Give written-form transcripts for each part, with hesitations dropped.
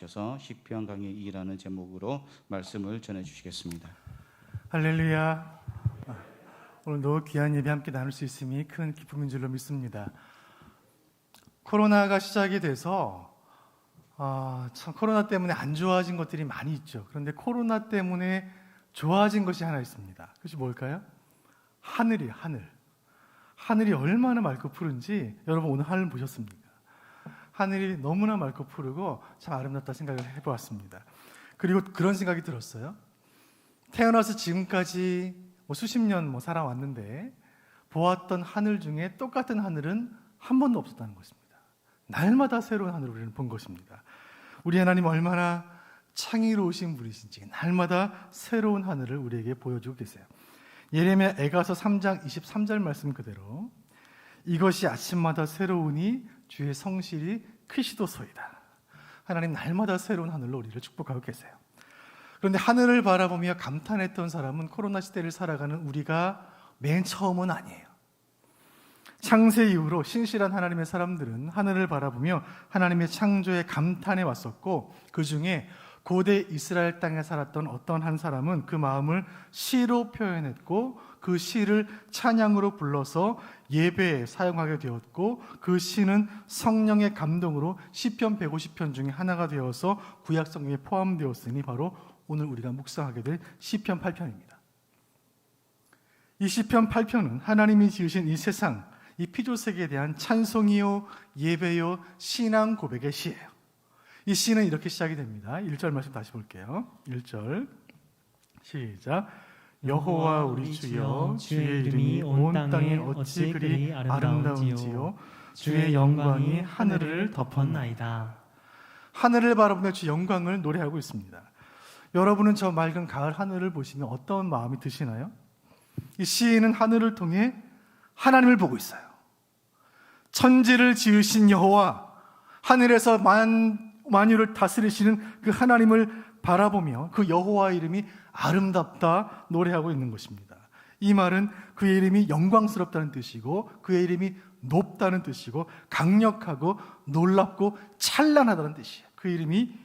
셔서 시편 강의 2라는 제목으로 말씀을 전해 주시겠습니다. 할렐루야. 오늘도 귀한 예배 함께 나눌 수 있음이 큰 기쁨인 줄로 믿습니다. 코로나가 시작이 돼서 참 코로나 때문에 안 좋아진 것들이 많이 있죠. 그런데 코로나 때문에 좋아진 것이 하나 있습니다. 그것이 뭘까요? 하늘이에요. 하늘이 얼마나 맑고 푸른지 여러분 오늘 하늘 보셨습니까? 하늘이 너무나 맑고 푸르고 참 아름답다 생각을 해보았습니다. 그리고 그런 생각이 들었어요. 태어나서 지금까지 수십 년 살아왔는데 보았던 하늘 중에 똑같은 하늘은 한 번도 없었다는 것입니다. 날마다 새로운 하늘을 우리는 본 것입니다. 우리 하나님 얼마나 창의로우신 분이신지 날마다 새로운 하늘을 우리에게 보여주고 계세요. 예레미야 에가서 3장 23절 말씀 그대로 이것이 아침마다 새로우니 주의 성실이 크시도소이다. 하나님 날마다 새로운 하늘로 우리를 축복하고 계세요. 그런데 하늘을 바라보며 감탄했던 사람은 코로나 시대를 살아가는 우리가 맨 처음은 아니에요. 창세 이후로 신실한 하나님의 사람들은 하늘을 바라보며 하나님의 창조에 감탄해 왔었고, 그 중에 고대 이스라엘 땅에 살았던 어떤 한 사람은 그 마음을 시로 표현했고 그 시를 찬양으로 불러서 예배에 사용하게 되었고, 그 시는 성령의 감동으로 시편 150편 중에 하나가 되어서 구약 성경에 포함되었으니 바로 오늘 우리가 묵상하게 될 시편 8편입니다. 이 시편 8편은 하나님이 지으신 이 세상, 이 피조세계에 대한 찬송이요 예배요 신앙 고백의 시예요. 이 시는 이렇게 시작이 됩니다. 1절 말씀 다시 볼게요. 1절 시작. 여호와 우리 주여 주의 이름이 온 땅에 어찌 그리 아름다운지요 주의 영광이 하늘을 덮었나이다. 하늘을 바라보며 주의 영광을 노래하고 있습니다. 여러분은 저 맑은 가을 하늘을 보시면 어떤 마음이 드시나요? 이 시인은 하늘을 통해 하나님을 보고 있어요. 천지를 지으신 여호와, 하늘에서 만유를 다스리시는 그 하나님을 바라보며 그 여호와 이름이 아름답다 노래하고 있는 것입니다. 이 말은 그의 이름이 영광스럽다는 뜻이고 그의 이름이 높다는 뜻이고 강력하고 놀랍고 찬란하다는 뜻이에요. 그 이름이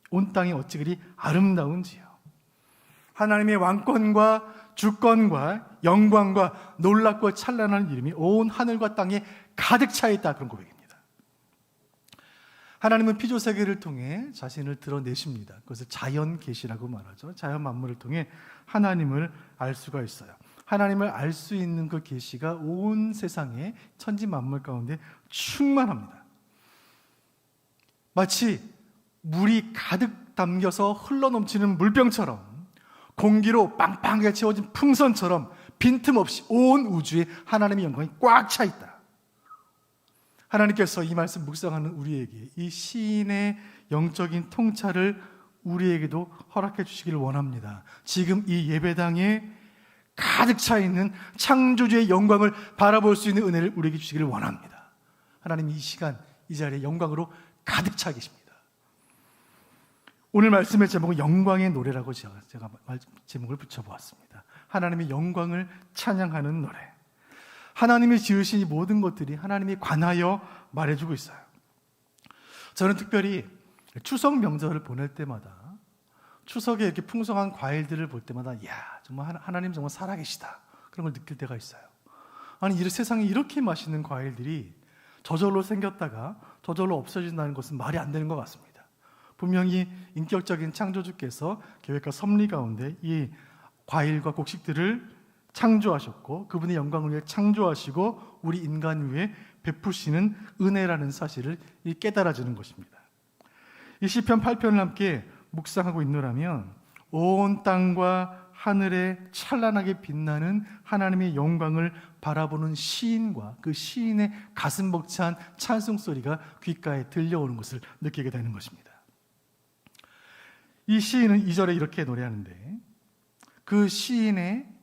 온 땅이 어찌 그리 아름다운지요. 하나님의 왕권과 주권과 영광과 놀랍고 찬란한 이름이 온 하늘과 땅에 가득 차 있다, 그런 고백입니다. 하나님은 피조세계를 통해 자신을 드러내십니다. 그것을 자연 계시라고 말하죠. 자연 만물을 통해 하나님을 알 수가 있어요. 하나님을 알 수 있는 그 계시가 온 세상에 천지 만물 가운데 충만합니다. 마치 물이 가득 담겨서 흘러넘치는 물병처럼, 공기로 빵빵하게 채워진 풍선처럼 빈틈없이 온 우주에 하나님의 영광이 꽉 차 있다. 하나님께서 이 말씀 묵상하는 우리에게 이 시인의 영적인 통찰을 우리에게도 허락해 주시기를 원합니다. 지금 이 예배당에 가득 차 있는 창조주의 영광을 바라볼 수 있는 은혜를 우리에게 주시기를 원합니다. 하나님 이 시간 이 자리에 영광으로 가득 차 계십니다. 오늘 말씀의 제목은 영광의 노래라고 제가 제목을 붙여보았습니다. 하나님의 영광을 찬양하는 노래. 하나님이 지으신 이 모든 것들이 하나님이 관하여 말해주고 있어요. 저는 특별히 추석 명절을 보낼 때마다, 추석에 이렇게 풍성한 과일들을 볼 때마다 이야, 정말 하나님 정말 살아계시다, 그런 걸 느낄 때가 있어요. 아니, 이 세상에 이렇게 맛있는 과일들이 저절로 생겼다가 저절로 없어진다는 것은 말이 안 되는 것 같습니다. 분명히 인격적인 창조주께서 계획과 섭리 가운데 이 과일과 곡식들을 창조하셨고 그분의 영광을 위해 창조하시고 우리 인간 위에 베푸시는 은혜라는 사실을 깨달아지는 것입니다. 이 시편 8편을 함께 묵상하고 있노라면 온 땅과 하늘에 찬란하게 빛나는 하나님의 영광을 바라보는 시인과 그 시인의 가슴 벅찬 찬송 소리가 귓가에 들려오는 것을 느끼게 되는 것입니다. 이 시인은 2절에 이렇게 노래하는데 그 시인의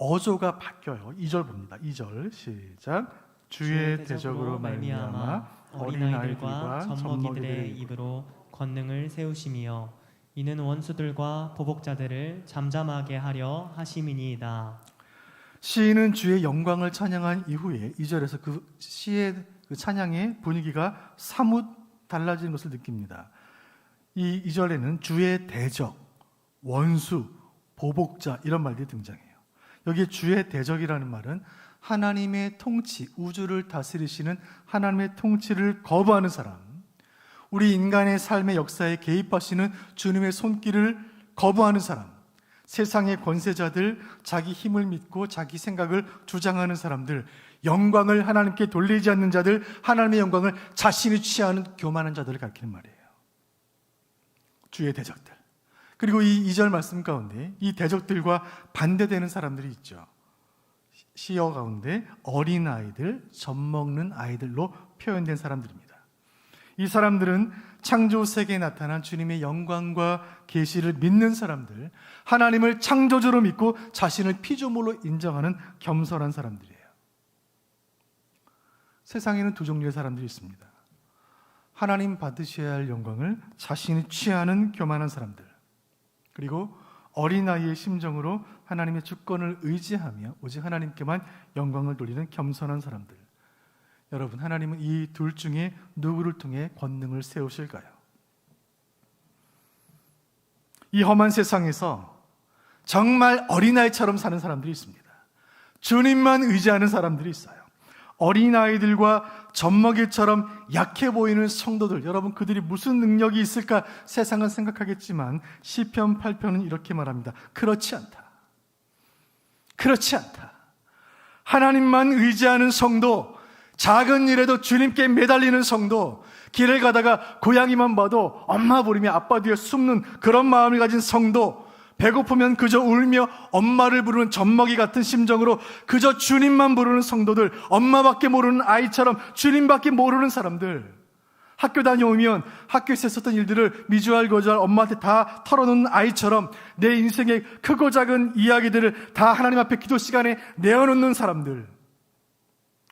어조가 바뀌어요. 2절 봅니다. 2절 시작. 주의 대적으로 말미암아 어린아이들과 젖먹이들의 입으로 권능을 세우심이여 이는 원수들과 보복자들을 잠잠하게 하려 하심이니이다. 시인은 주의 영광을 찬양한 이후에 2절에서 그 시의 그 찬양의 분위기가 사뭇 달라지는 것을 느낍니다. 이 2절에는 주의 대적, 원수, 보복자 이런 말들이 등장해요. 여기에 주의 대적이라는 말은 하나님의 통치, 우주를 다스리시는 하나님의 통치를 거부하는 사람, 우리 인간의 삶의 역사에 개입하시는 주님의 손길을 거부하는 사람, 세상의 권세자들, 자기 힘을 믿고 자기 생각을 주장하는 사람들, 영광을 하나님께 돌리지 않는 자들, 하나님의 영광을 자신이 취하는 교만한 자들을 가리키는 말이에요. 주의 대적들. 그리고 이 2절 말씀 가운데 이 대적들과 반대되는 사람들이 있죠. 시어 가운데 어린아이들, 젖먹는 아이들로 표현된 사람들입니다. 이 사람들은 창조 세계에 나타난 주님의 영광과 계시를 믿는 사람들, 하나님을 창조주로 믿고 자신을 피조물로 인정하는 겸손한 사람들이에요. 세상에는 두 종류의 사람들이 있습니다. 하나님 받으셔야 할 영광을 자신이 취하는 교만한 사람들, 그리고 어린아이의 심정으로 하나님의 주권을 의지하며 오직 하나님께만 영광을 돌리는 겸손한 사람들. 여러분, 하나님은 이 둘 중에 누구를 통해 권능을 세우실까요? 이 험한 세상에서 정말 어린아이처럼 사는 사람들이 있습니다. 주님만 의지하는 사람들이 있어요. 어린아이들과 젖먹이처럼 약해 보이는 성도들, 여러분, 그들이 무슨 능력이 있을까 세상은 생각하겠지만 시편 8편은 이렇게 말합니다. 그렇지 않다. 그렇지 않다. 하나님만 의지하는 성도, 작은 일에도 주님께 매달리는 성도, 길을 가다가 고양이만 봐도 엄마 부르며 아빠 뒤에 숨는 그런 마음을 가진 성도, 배고프면 그저 울며 엄마를 부르는 젖먹이 같은 심정으로 그저 주님만 부르는 성도들, 엄마밖에 모르는 아이처럼 주님밖에 모르는 사람들, 학교 다녀오면 학교에서 있었던 일들을 미주알고주알 엄마한테 다 털어놓는 아이처럼 내 인생의 크고 작은 이야기들을 다 하나님 앞에 기도 시간에 내어놓는 사람들,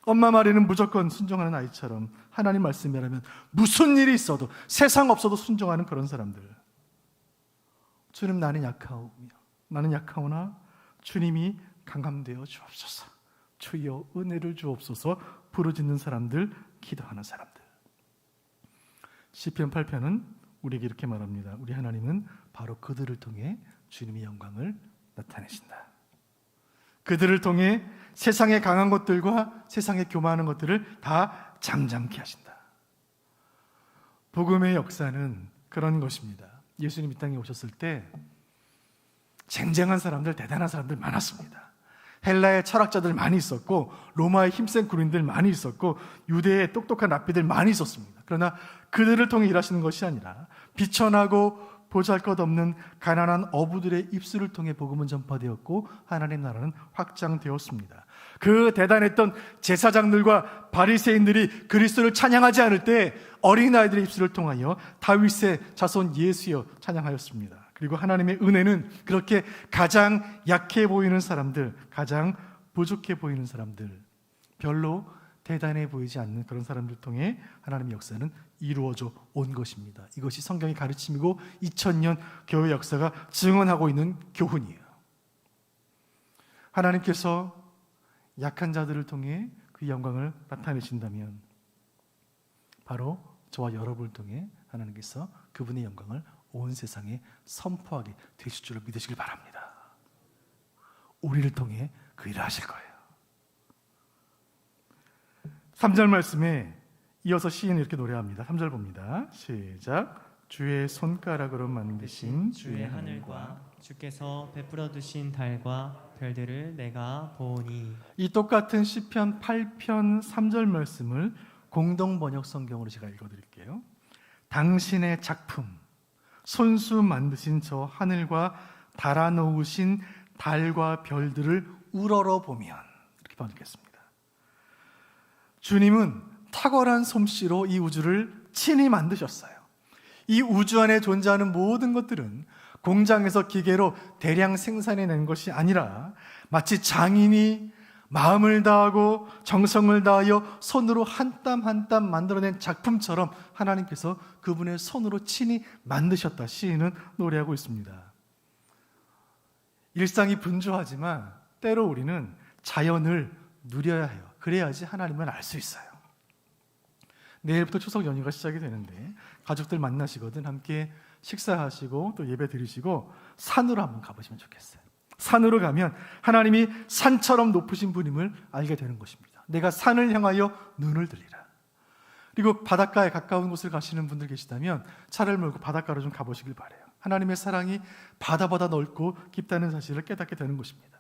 엄마 말에는 무조건 순종하는 아이처럼 하나님 말씀이라면 무슨 일이 있어도 세상 없어도 순종하는 그런 사람들. 주님, 나는 약하오나 주님이 강함되어 주옵소서. 주여 은혜를 주옵소서. 부르짖는 사람들, 기도하는 사람들. 시편 8편은 우리에게 이렇게 말합니다. 우리 하나님은 바로 그들을 통해 주님의 영광을 나타내신다. 그들을 통해 세상의 강한 것들과 세상의 교만한 것들을 다 잠잠케 하신다. 복음의 역사는 그런 것입니다. 예수님 이 땅에 오셨을 때 쟁쟁한 사람들, 대단한 사람들 많았습니다. 헬라의 철학자들 많이 있었고, 로마의 힘센 군인들 많이 있었고, 유대의 똑똑한 랍비들 많이 있었습니다. 그러나 그들을 통해 일하시는 것이 아니라 비천하고 보잘것없는 가난한 어부들의 입술을 통해 복음은 전파되었고 하나님 나라는 확장되었습니다. 그 대단했던 제사장들과 바리새인들이 그리스도를 찬양하지 않을 때 어린아이들의 입술을 통하여 다윗의 자손 예수여 찬양하였습니다. 그리고 하나님의 은혜는 그렇게 가장 약해 보이는 사람들, 가장 부족해 보이는 사람들, 별로 대단해 보이지 않는 그런 사람들 통해 하나님의 역사는 이루어져 온 것입니다. 이것이 성경의 가르침이고 2000년 교회 역사가 증언하고 있는 교훈이에요. 하나님께서 약한 자들을 통해 그 영광을 나타내신다면 바로 저와 여러분을 통해 하나님께서 그분의 영광을 온 세상에 선포하게 되실 줄을 믿으시길 바랍니다. 우리를 통해 그 일을 하실 거예요. 3절 말씀에 이어서 시인은 이렇게 노래합니다. 3절 봅니다. 시작. 주의 손가락으로 만드신 주의 하늘과 주께서 베풀어 두신 달과 별들을 내가 보오니. 이 똑같은 시편 8편 3절 말씀을 공동 번역 성경으로 제가 읽어드릴게요. 당신의 작품, 손수 만드신 저 하늘과 달아놓으신 달과 별들을 우러러 보면, 이렇게 번역했습니다. 주님은 탁월한 솜씨로 이 우주를 친히 만드셨어요. 이 우주 안에 존재하는 모든 것들은 공장에서 기계로 대량 생산해낸 것이 아니라 마치 장인이 마음을 다하고 정성을 다하여 손으로 한 땀 한 땀 만들어낸 작품처럼 하나님께서 그분의 손으로 친히 만드셨다. 시인은 노래하고 있습니다. 일상이 분주하지만 때로 우리는 자연을 누려야 해요. 그래야지 하나님을 알 수 있어요. 내일부터 추석 연휴가 시작이 되는데 가족들 만나시거든 함께 식사하시고 또 예배 드리시고 산으로 한번 가보시면 좋겠어요. 산으로 가면 하나님이 산처럼 높으신 분임을 알게 되는 것입니다. 내가 산을 향하여 눈을 들리라. 그리고 바닷가에 가까운 곳을 가시는 분들 계시다면 차를 몰고 바닷가로 좀 가보시길 바라요. 하나님의 사랑이 바다보다 넓고 깊다는 사실을 깨닫게 되는 것입니다.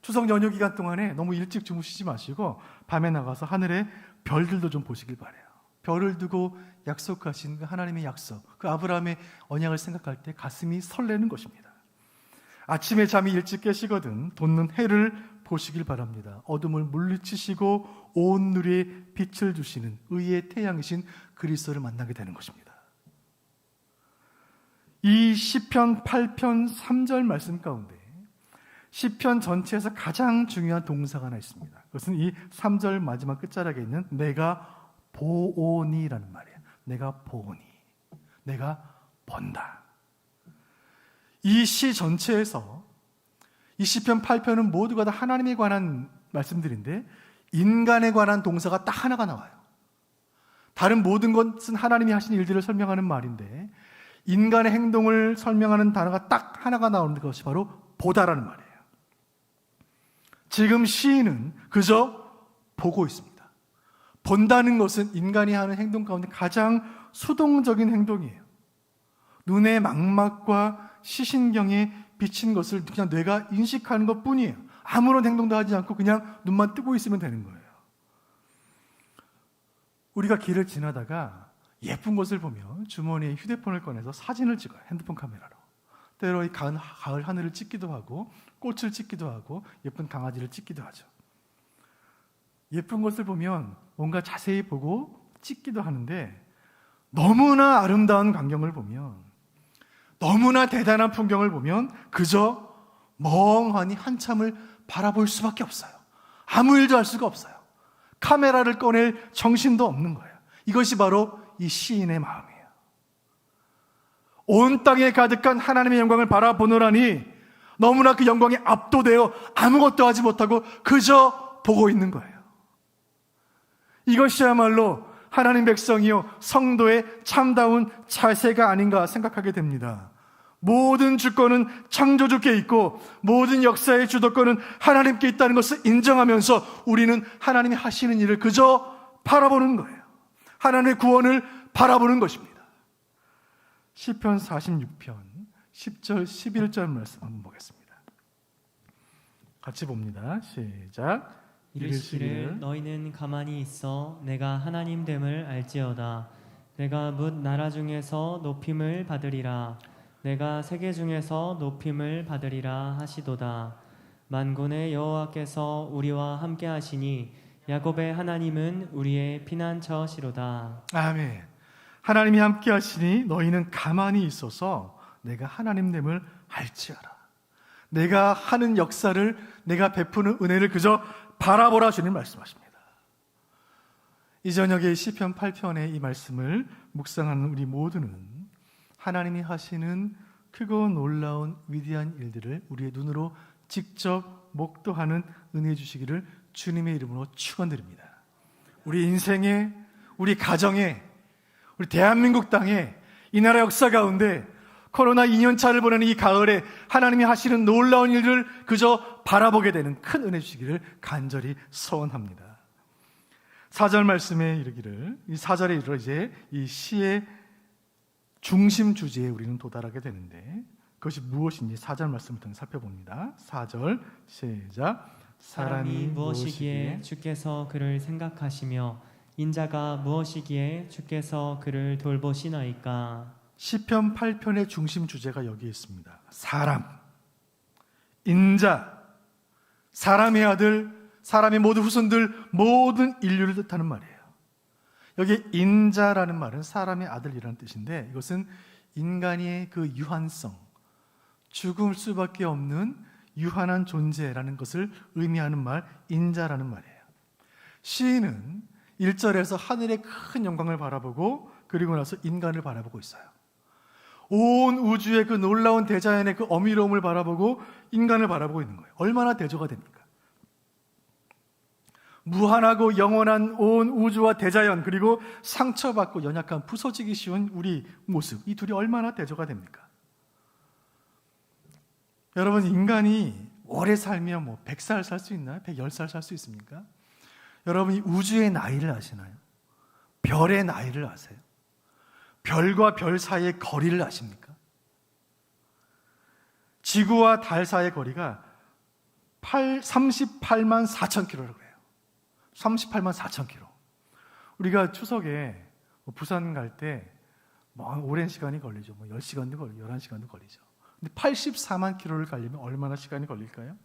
추석 연휴 기간 동안에 너무 일찍 주무시지 마시고 밤에 나가서 하늘의 별들도 좀 보시길 바라요. 별을 두고 약속하신 그 하나님의 약속, 그 아브라함의 언약을 생각할 때 가슴이 설레는 것입니다. 아침에 잠이 일찍 깨시거든 돋는 해를 보시길 바랍니다. 어둠을 물리치시고 온 누리에 빛을 주시는 의의 태양이신 그리스도를 만나게 되는 것입니다. 이 시편 8편 3절 말씀 가운데 시편 전체에서 가장 중요한 동사가 하나 있습니다. 그것은 이 3절 마지막 끝자락에 있는 내가 보오니라는 말이에요. 내가 보오니, 내가 본다. 이 시 전체에서 이 시편 8편은 모두가 다 하나님에 관한 말씀들인데 인간에 관한 동사가 딱 하나가 나와요. 다른 모든 것은 하나님이 하신 일들을 설명하는 말인데 인간의 행동을 설명하는 단어가 딱 하나가 나오는 것이 바로 보다라는 말이에요. 지금 시인은 그저 보고 있습니다. 본다는 것은 인간이 하는 행동 가운데 가장 수동적인 행동이에요. 눈의 망막과 시신경에 비친 것을 그냥 뇌가 인식하는 것 뿐이에요. 아무런 행동도 하지 않고 그냥 눈만 뜨고 있으면 되는 거예요. 우리가 길을 지나다가 예쁜 것을 보면 주머니에 휴대폰을 꺼내서 사진을 찍어요. 핸드폰 카메라로. 때로 이 가을 하늘을 찍기도 하고 꽃을 찍기도 하고 예쁜 강아지를 찍기도 하죠. 예쁜 것을 보면 뭔가 자세히 보고 찍기도 하는데 너무나 아름다운 광경을 보면 너무나 대단한 풍경을 보면 그저 멍하니 한참을 바라볼 수밖에 없어요. 아무 일도 할 수가 없어요. 카메라를 꺼낼 정신도 없는 거예요. 이것이 바로 이 시인의 마음이에요. 온 땅에 가득한 하나님의 영광을 바라보노라니 너무나 그 영광에 압도되어 아무것도 하지 못하고 그저 보고 있는 거예요. 이것이야말로 하나님 백성이요 성도의 참다운 자세가 아닌가 생각하게 됩니다. 모든 주권은 창조주께 있고 모든 역사의 주도권은 하나님께 있다는 것을 인정하면서 우리는 하나님이 하시는 일을 그저 바라보는 거예요. 하나님의 구원을 바라보는 것입니다. 시편 46편 10절 11절 말씀 한번 보겠습니다. 같이 봅니다. 시작. 이르시기를 너희는 가만히 있어 내가 하나님 됨을 알지어다. 내가 뭇 나라 중에서 높임을 받으리라. 내가 세계 중에서 높임을 받으리라 하시도다. 만군의 여호와께서 우리와 함께 하시니 야곱의 하나님은 우리의 피난처시로다. 아멘. 하나님이 함께 하시니 너희는 가만히 있어서 내가 하나님 됨을 알지어라. 내가 하는 역사를, 내가 베푸는 은혜를 그저 바라보라 주님 말씀하십니다. 이 저녁에 시편 8편의 이 말씀을 묵상하는 우리 모두는 하나님이 하시는 크고 놀라운 위대한 일들을 우리의 눈으로 직접 목도하는 은혜 주시기를 주님의 이름으로 축원드립니다. 우리 인생에, 우리 가정에, 우리 대한민국 땅에, 이 나라 역사 가운데 코로나 2년차를 보내는 이 가을에 하나님이 하시는 놀라운 일들을 그저 바라보게 되는 큰 은혜 주시기를 간절히 소원합니다. 4절 말씀에 이르기를, 이 4절에 이르러 이제 이 시의 중심 주제에 우리는 도달하게 되는데 그것이 무엇인지 4절 말씀을 통해 살펴봅니다. 4절 시작. 사람이 무엇이기에 주께서 그를 생각하시며 인자가 무엇이기에 주께서 그를 돌보시나이까. 시편 8편의 중심 주제가 여기에 있습니다. 사람, 인자, 사람의 아들, 사람의 모든 후손들, 모든 인류를 뜻하는 말이에요. 여기 인자라는 말은 사람의 아들이라는 뜻인데 이것은 인간의 그 유한성, 죽을 수밖에 없는 유한한 존재라는 것을 의미하는 말, 인자라는 말이에요. 시인은 1절에서 하늘의 큰 영광을 바라보고 그리고 나서 인간을 바라보고 있어요. 온 우주의 그 놀라운 대자연의 그 어미로움을 바라보고 인간을 바라보고 있는 거예요. 얼마나 대조가 됩니까? 무한하고 영원한 온 우주와 대자연, 그리고 상처받고 연약한 부서지기 쉬운 우리 모습, 이 둘이 얼마나 대조가 됩니까? 여러분, 인간이 오래 살면 뭐 100살 살 수 있나요? 110살 살 수 있습니까? 여러분이 우주의 나이를 아시나요? 별의 나이를 아세요? 별과 별 사이의 거리를 아십니까? 지구와 달 사이의 거리가 38만 4천 킬로라고 해요. 38만 4천 킬로. 우리가 추석에 부산 갈 때 오랜 시간이 걸리죠. 10시간도 걸리고 11시간도 걸리죠. 근데 84만 킬로를 가려면 얼마나 시간이 걸릴까요?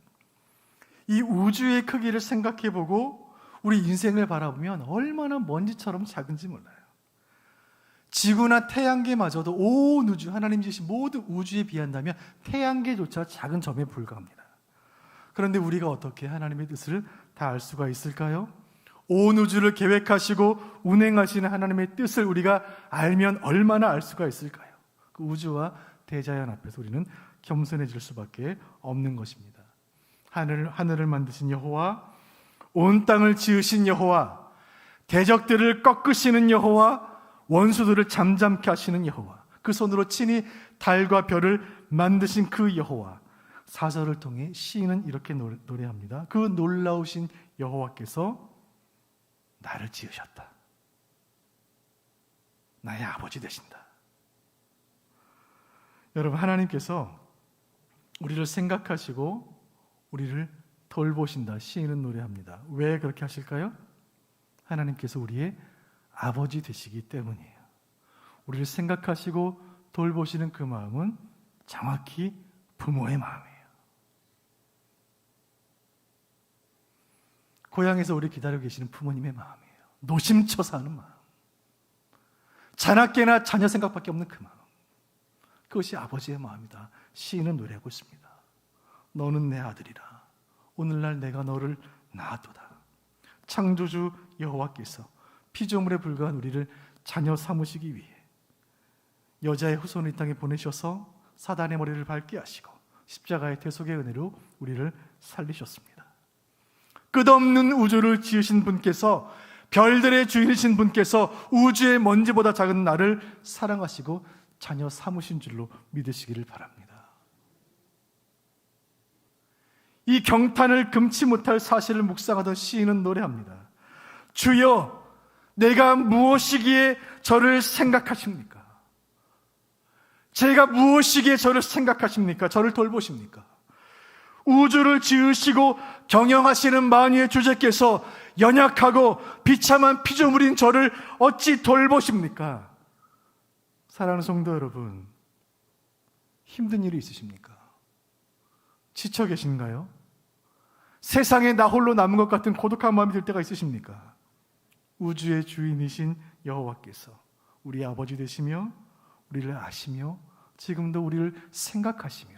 이 우주의 크기를 생각해보고 우리 인생을 바라보면 얼마나 먼지처럼 작은지 몰라요. 지구나 태양계마저도 온 우주, 하나님 지으신 모든 우주에 비한다면 태양계조차 작은 점에 불과합니다. 그런데 우리가 어떻게 하나님의 뜻을 다 알 수가 있을까요? 온 우주를 계획하시고 운행하시는 하나님의 뜻을 우리가 알면 얼마나 알 수가 있을까요? 그 우주와 대자연 앞에서 우리는 겸손해질 수밖에 없는 것입니다. 하늘을 만드신 여호와, 온 땅을 지으신 여호와, 대적들을 꺾으시는 여호와, 원수들을 잠잠케 하시는 여호와, 그 손으로 친히 달과 별을 만드신 그 여호와. 4절을 통해 시인은 이렇게 노래합니다. 그 놀라우신 여호와께서 나를 지으셨다. 나의 아버지 되신다. 여러분, 하나님께서 우리를 생각하시고 우리를 돌보신다. 시인은 노래합니다. 왜 그렇게 하실까요? 하나님께서 우리의 아버지 되시기 때문이에요. 우리를 생각하시고 돌보시는 그 마음은 정확히 부모의 마음이에요. 고향에서 우리 기다리고 계시는 부모님의 마음이에요. 노심초사하는 마음, 자나깨나 자녀 생각밖에 없는 그 마음, 그것이 아버지의 마음이다. 시인은 노래하고 있습니다. 너는 내 아들이라. 오늘날 내가 너를 낳았도다. 창조주 여호와께서 피조물에 불과한 우리를 자녀 삼으시기 위해 여자의 후손을 이 땅에 보내셔서 사단의 머리를 밟게 하시고 십자가의 대속의 은혜로 우리를 살리셨습니다. 끝없는 우주를 지으신 분께서, 별들의 주인이신 분께서 우주의 먼지보다 작은 나를 사랑하시고 자녀 삼으신 줄로 믿으시기를 바랍니다. 이 경탄을 금치 못할 사실을 묵상하던 시인은 노래합니다. 주여, 내가 무엇이기에 저를 생각하십니까? 제가 무엇이기에 저를 생각하십니까? 저를 돌보십니까? 우주를 지으시고 경영하시는 만유의 주제께서 연약하고 비참한 피조물인 저를 어찌 돌보십니까? 사랑하는 성도 여러분, 힘든 일이 있으십니까? 지쳐 계신가요? 세상에 나 홀로 남은 것 같은 고독한 마음이 들 때가 있으십니까? 우주의 주인이신 여호와께서 우리 아버지 되시며 우리를 아시며 지금도 우리를 생각하시며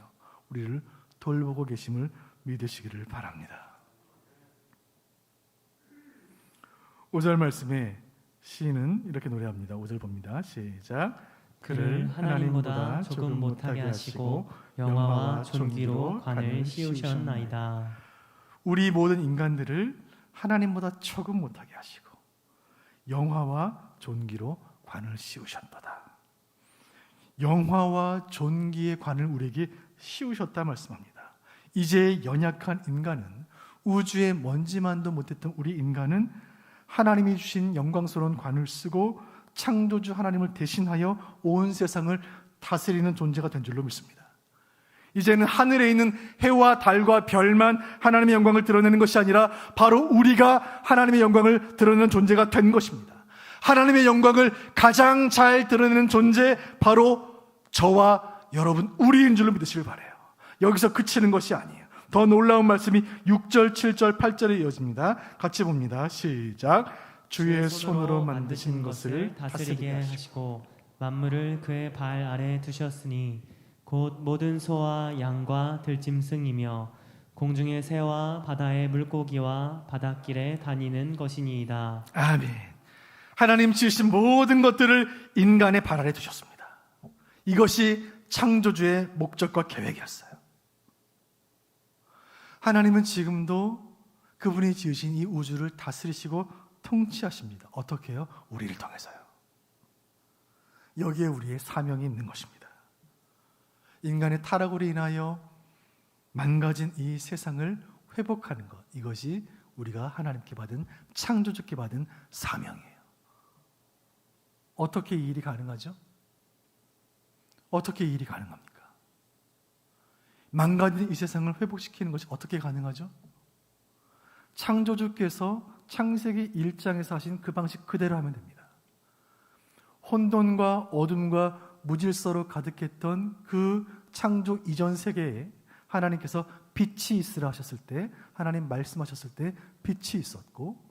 우리를 돌보고 계심을 믿으시기를 바랍니다. 5절 말씀에 시인은 이렇게 노래합니다. 5절 봅니다. 시작. 그를 하나님보다 조금 못하게 하시고 영화와 존귀로 관을 씌우셨나이다. 우리 모든 인간들을 하나님보다 조금 못하게 하시고 영화와 존귀로 관을 씌우셨도다. 영화와 존귀의 관을 우리에게 씌우셨다 말씀합니다. 이제 연약한 인간은, 우주의 먼지만도 못했던 우리 인간은 하나님이 주신 영광스러운 관을 쓰고 창조주 하나님을 대신하여 온 세상을 다스리는 존재가 된 줄로 믿습니다. 이제는 하늘에 있는 해와 달과 별만 하나님의 영광을 드러내는 것이 아니라 바로 우리가 하나님의 영광을 드러내는 존재가 된 것입니다. 하나님의 영광을 가장 잘 드러내는 존재, 바로 저와 여러분, 우리인 줄로 믿으시길 바라요. 여기서 그치는 것이 아니에요. 더 놀라운 말씀이 6절, 7절, 8절에 이어집니다. 같이 봅니다. 시작. 주의 손으로 만드신 것을 다스리게 하시고 만물을 그의 발 아래 두셨으니 곧 모든 소와 양과 들짐승이며 공중의 새와 바다의 물고기와 바닷길에 다니는 것이니이다. 아멘. 하나님 지으신 모든 것들을 인간의 발 아래 두셨습니다. 이것이 창조주의 목적과 계획이었어요. 하나님은 지금도 그분이 지으신 이 우주를 다스리시고 통치하십니다. 어떻게 해요? 우리를 통해서요. 여기에 우리의 사명이 있는 것입니다. 인간의 타락으로 인하여 망가진 이 세상을 회복하는 것, 이것이 우리가 하나님께 받은, 창조주께 받은 사명이에요. 어떻게 이 일이 가능하죠? 어떻게 이 일이 가능합니까? 망가진 이 세상을 회복시키는 것이 어떻게 가능하죠? 창조주께서 창세기 1장에서 하신 그 방식 그대로 하면 됩니다. 혼돈과 어둠과 무질서로 가득했던 그 창조 이전 세계에 하나님께서 빛이 있으라 하셨을 때, 하나님 말씀하셨을 때 빛이 있었고,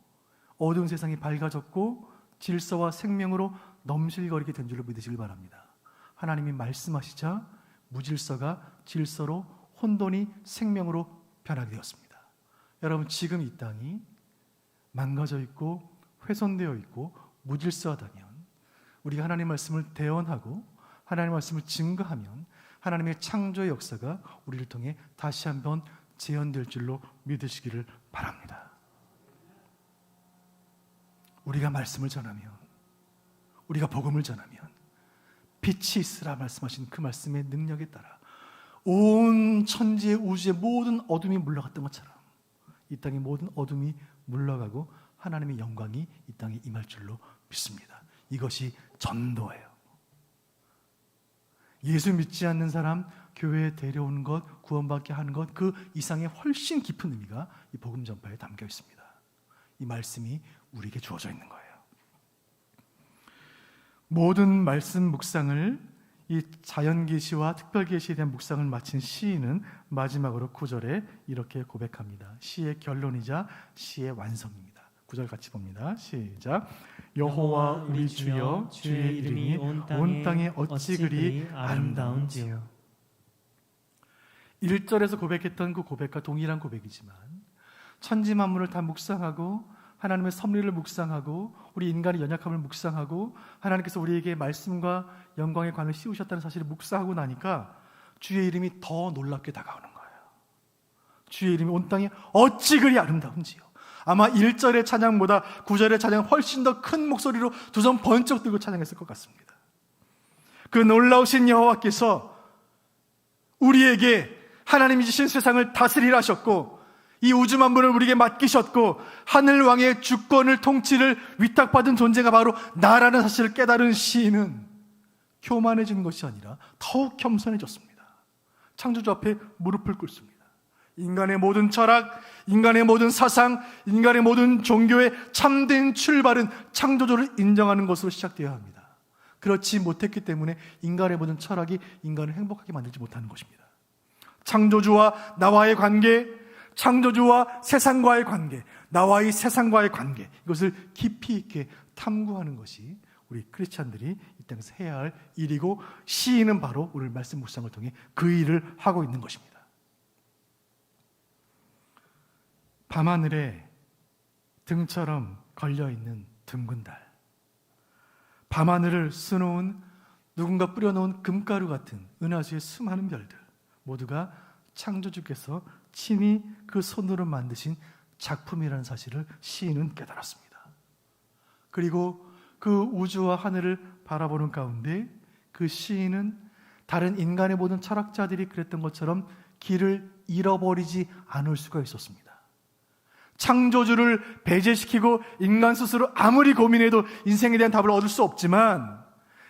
어두운 세상이 밝아졌고 질서와 생명으로 넘실거리게 된 줄로 믿으시길 바랍니다. 하나님이 말씀하시자 무질서가 질서로, 혼돈이 생명으로 변하게 되었습니다. 여러분, 지금 이 땅이 망가져 있고 훼손되어 있고 무질서하다면, 우리가 하나님 말씀을 대언하고 하나님 말씀을 증거하면 하나님의 창조의 역사가 우리를 통해 다시 한번 재현될 줄로 믿으시기를 바랍니다. 우리가 말씀을 전하면, 우리가 복음을 전하면 빛이 있으라 말씀하신 그 말씀의 능력에 따라 온 천지의 우주의 모든 어둠이 물러갔던 것처럼 이 땅의 모든 어둠이 물러가고 하나님의 영광이 이 땅에 임할 줄로 믿습니다. 이것이 전도예요. 예수 믿지 않는 사람 교회에 데려오는 것, 구원받게 하는 것, 그 이상의 훨씬 깊은 의미가 이 복음 전파에 담겨 있습니다. 이 말씀이 우리에게 주어져 있는 거예요. 모든 말씀 묵상을, 이 자연계시와 특별계시에 대한 묵상을 마친 시인은 마지막으로 9절에 이렇게 고백합니다. 시의 결론이자 시의 완성입니다. 9절 같이 봅니다. 시작. 여호와 우리 주여, 주의 이름이 온 땅에 어찌 그리 아름다운지요. 1절에서 고백했던 그 고백과 동일한 고백이지만 천지 만물을 다 묵상하고 하나님의 섭리를 묵상하고 우리 인간의 연약함을 묵상하고 하나님께서 우리에게 말씀과 영광의 관을 씌우셨다는 사실을 묵상하고 나니까 주의 이름이 더 놀랍게 다가오는 거예요. 주의 이름이 온 땅에 어찌 그리 아름다운지요. 아마 1절의 찬양보다 9절의 찬양 훨씬 더 큰 목소리로 두 손 번쩍 들고 찬양했을 것 같습니다. 그 놀라우신 여호와께서 우리에게 하나님이 주신 세상을 다스리라 하셨고 이 우주 만물을 우리에게 맡기셨고 하늘 왕의 주권을, 통치를 위탁받은 존재가 바로 나라는 사실을 깨달은 시인은 교만해지는 것이 아니라 더욱 겸손해졌습니다. 창조주 앞에 무릎을 꿇습니다. 인간의 모든 철학, 인간의 모든 사상, 인간의 모든 종교의 참된 출발은 창조주를 인정하는 것으로 시작되어야 합니다. 그렇지 못했기 때문에 인간의 모든 철학이 인간을 행복하게 만들지 못하는 것입니다. 창조주와 나와의 관계, 창조주와 세상과의 관계, 나와의 세상과의 관계, 이것을 깊이 있게 탐구하는 것이 우리 크리스찬들이 이 땅에서 해야 할 일이고, 시인은 바로 오늘 말씀 묵상을 통해 그 일을 하고 있는 것입니다. 밤하늘에 등처럼 걸려있는 둥근 달, 밤하늘을 수놓은 누군가 뿌려놓은 금가루 같은 은하수의 수많은 별들, 모두가 창조주께서 친히 그 손으로 만드신 작품이라는 사실을 시인은 깨달았습니다. 그리고 그 우주와 하늘을 바라보는 가운데 그 시인은 다른 인간의 모든 철학자들이 그랬던 것처럼 길을 잃어버리지 않을 수가 있었습니다. 창조주를 배제시키고 인간 스스로 아무리 고민해도 인생에 대한 답을 얻을 수 없지만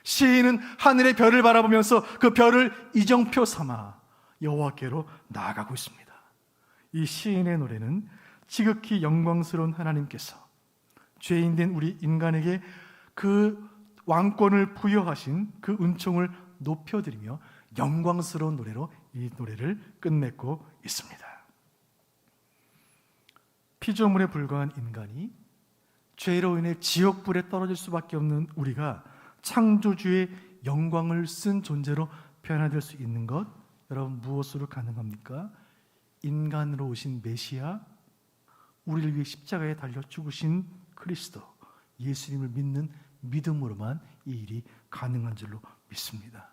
시인은 하늘의 별을 바라보면서 그 별을 이정표 삼아 여호와께로 나아가고 있습니다. 이 시인의 노래는 지극히 영광스러운 하나님께서 죄인된 우리 인간에게 그 왕권을 부여하신 그 은총을 높여드리며 영광스러운 노래로 이 노래를 끝맺고 있습니다. 피조물에 불과한 인간이 죄로 인해 지옥불에 떨어질 수밖에 없는 우리가 창조주의 영광을 쓴 존재로 변화될 수 있는 것, 여러분 무엇으로 가능합니까? 인간으로 오신 메시아, 우리를 위해 십자가에 달려 죽으신 그리스도, 예수님을 믿는 믿음으로만 이 일이 가능한 줄로 믿습니다.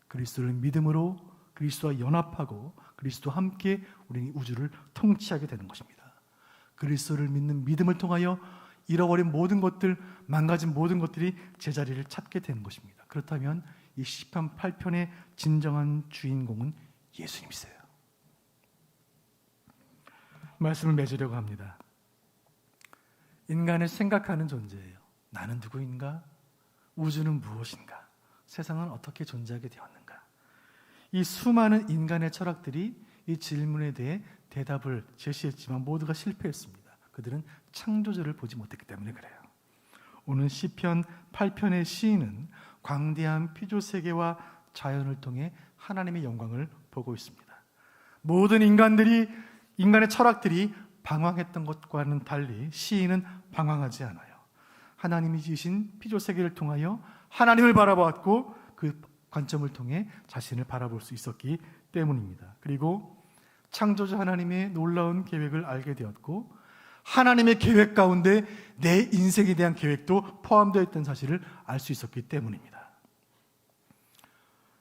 그리스도를 믿음으로 그리스도와 연합하고 그리스도와 함께 우리는 우주를 통치하게 되는 것입니다. 그리스도를 믿는 믿음을 통하여 잃어버린 모든 것들, 망가진 모든 것들이 제자리를 찾게 되는 것입니다. 그렇다면 이 시편 8편의 진정한 주인공은 예수님이세요. 말씀을 맺으려고 합니다. 인간을 생각하는 존재예요. 나는 누구인가? 우주는 무엇인가? 세상은 어떻게 존재하게 되었는가? 이 수많은 인간의 철학들이 이 질문에 대해 대답을 제시했지만 모두가 실패했습니다. 그들은 창조주를 보지 못했기 때문에 그래요. 오늘 시편 8편의 시인은 광대한 피조 세계와 자연을 통해 하나님의 영광을 보고 있습니다. 모든 인간의 철학들이 방황했던 것과는 달리 시인은 방황하지 않아요. 하나님이 지으신 피조 세계를 통하여 하나님을 바라보았고 그 관점을 통해 자신을 바라볼 수 있었기 때문입니다. 그리고 창조주 하나님의 놀라운 계획을 알게 되었고 하나님의 계획 가운데 내 인생에 대한 계획도 포함되어 있다는 사실을 알 수 있었기 때문입니다.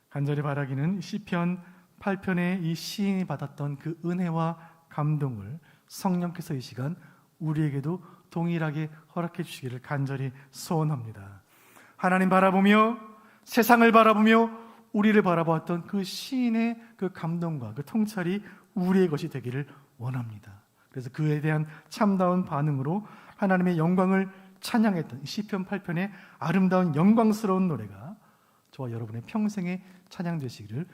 간절히 바라기는 시편 8편의 이 시인이 받았던 그 은혜와 감동을 성령께서 이 시간 우리에게도 동일하게 허락해 주시기를 간절히 소원합니다. 하나님 바라보며 세상을 바라보며 우리를 바라보았던 그 시인의 그 감동과 그 통찰이 우리의 것이 되기를 원합니다. 그래서 그에 대한 참다운 반응으로 하나님의 영광을 찬양했던 시편 8편의 아름다운 영광스러운 노래가 저와 여러분의 평생의 찬양 되시기를